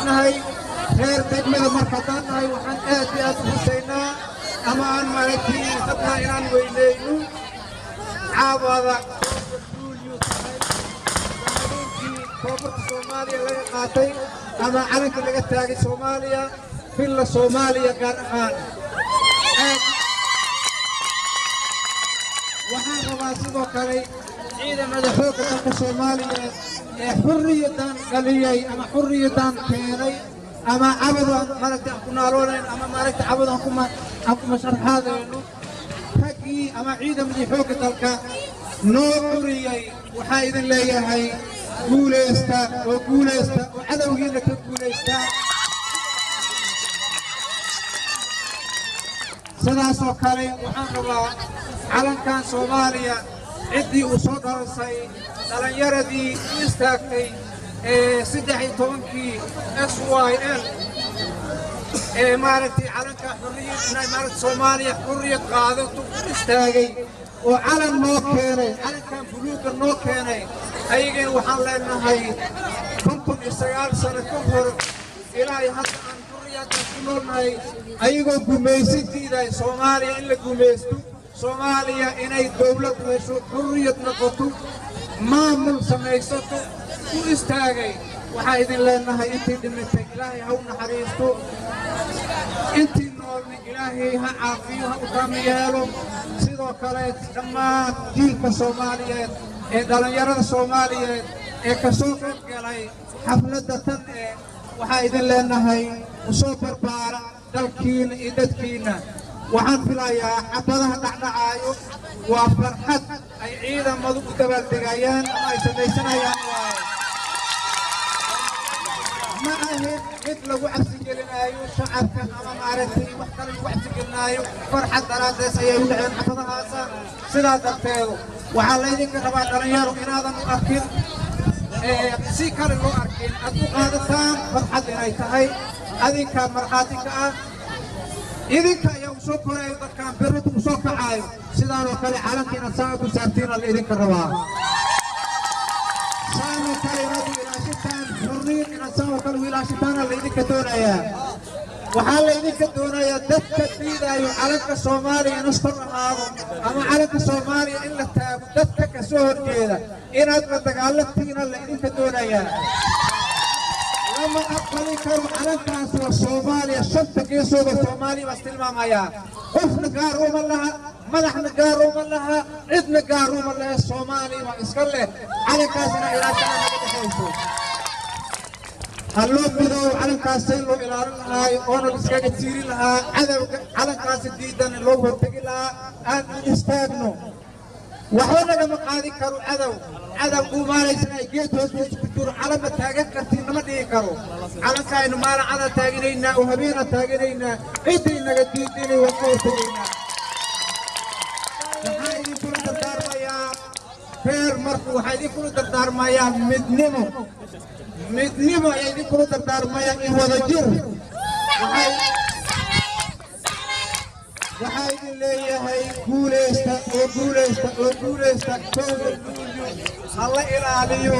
نهاي غير تجمل مركزان نهاي وحن آتي حسينا أمان مالكي خطنا إيران ويلينو عاوضة كوبرت سوماليا لغا قاتي أما علنك لغا تاغي سوماليا في سوماليا قرآن waxaan rabaa sidoo kale ciidamada xoogga dalka Soomaaliyeed ee xurriyadan dhaliyay ama xurriyadan keenay ama abadan maragta ku noolooleen ama maragta abadan kuma sharxadeeno ragii ama ciidamadii xoogga dalka noo xurriyay waxaa idin leeyahay guuleysta oo cadowgiina ka guuleysta sidaasoo kale waxaan rabaa calankan Soomaaliya ciddii uu soo dhalasay dhalinyaradii istaagtay 13kii SYL maaragtay calanka xurriyad inay maaragtay Soomaaliya xurriyad qaadato istaagay oo calan noo keenay calankan buluuga noo keenay ayagana waxaan leenahay 59 sano ka hor ilaahay hadda aan xurriyadda ku noolnahay ayagoo gumaysidiiday Soomaaliya in la gumaysto Soomaaliya inay dawlad hesho xurriyad noqoto maamul samaysato ku istaagay waxaa idin leenahay intii dhimatay ilaahay ha u naxariisto intii noolna ilaahay ha caafiyo ha u taam yeelo sidoo kale dhammaan jiilka Soomaaliyeed ee dhalinyarada Soomaaliyeed ee ka soo qayb galay xafladda tan waxaa idin leenahay u soo barbaara dalkiina iyo dadkiina waxaan filayaa xabadaha dhacdhacaayo waa farxad ay ciidamadu u dabaaldegayaan ama ay samaysanayaan waaye ma ahayn mid lagu cabsigelinaayo shacabka ama maaragtay wax kale lagu cabsigelinaayo farxad daraaddees ayay u dhaceen xabadahaasa sidaa darteedu waxaa laydinka rabaa dhalinyaro inaadan u arkin si kale loo arkin aad u qaadataan farxad inay tahay adinkaa markhaati ka ah idinka ayaa u soo korayo dadkaan berradu u soo kacaayo sidaanoo kale calanka inaad saa ku saartiin la idinka rabaa saanoo kale inaad u ilaashataan xurriin inaad saanoo kale u ilaashataana la idinka doonayaa waxaa la idinka doonayaa dadka diidaayo calanka Soomaaliya in iskor ahaado ama calanka Soomaaliya in la taago dadka ka soo horjeeda inaad la dagaalantiina la idinka doonayaa لما أقبل كرم على الناس والصوماليا شنت كيسو بالصومالي بس المامايا قفنا قارو من لها ملحنا قارو من لها عدنا قارو من لها الصومالي ما إسكاله على كاسنا إلى سنة نحيسو هلوم بدو على كاسين لو إلى الله أنا بسكاك تسيري لها على كاس جديدا لو هرتقي لها أن يستاغنو وحونا لما قاضي كرو عدو قومالي سنة جيت وسوس كتور على ما تاجت كرتين ما ديكرو على كائن مال على تاجرينا وهبينا تاجرينا إدينا قديدنا وقوتنا هاي كل الدار مايا فير مرفوع هاي كل الدار مايا مدنمو هاي كل الدار مايا إيه هذا جر waxay leeyahay guuleysta halla ilaaliyo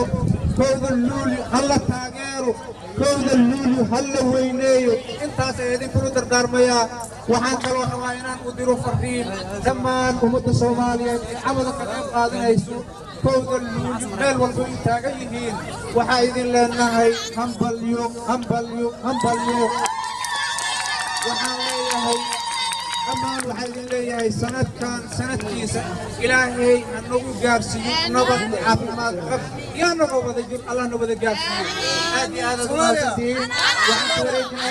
kooda luulyo halla taageero kooda luulyo halla weyneeyo intaas ay idinku dardaarmayaa waxaan kaloo rabaa inaan u diro fariin dhammaan ummadda Soomaaliyeed ee cabada ka qayb qaadanayso kooda luulyo meel walba ay taagan yihiin waxaa idin leenahay hambalyo waxaan leeyahay أمان وحيد الله يا سند كان سند كيسة إلهي النبو جارسيو نبض عفمات خف يا نبو بدي جل الله نبو بدي جارسيو هذه هذا الموسيقى وحنا ورينا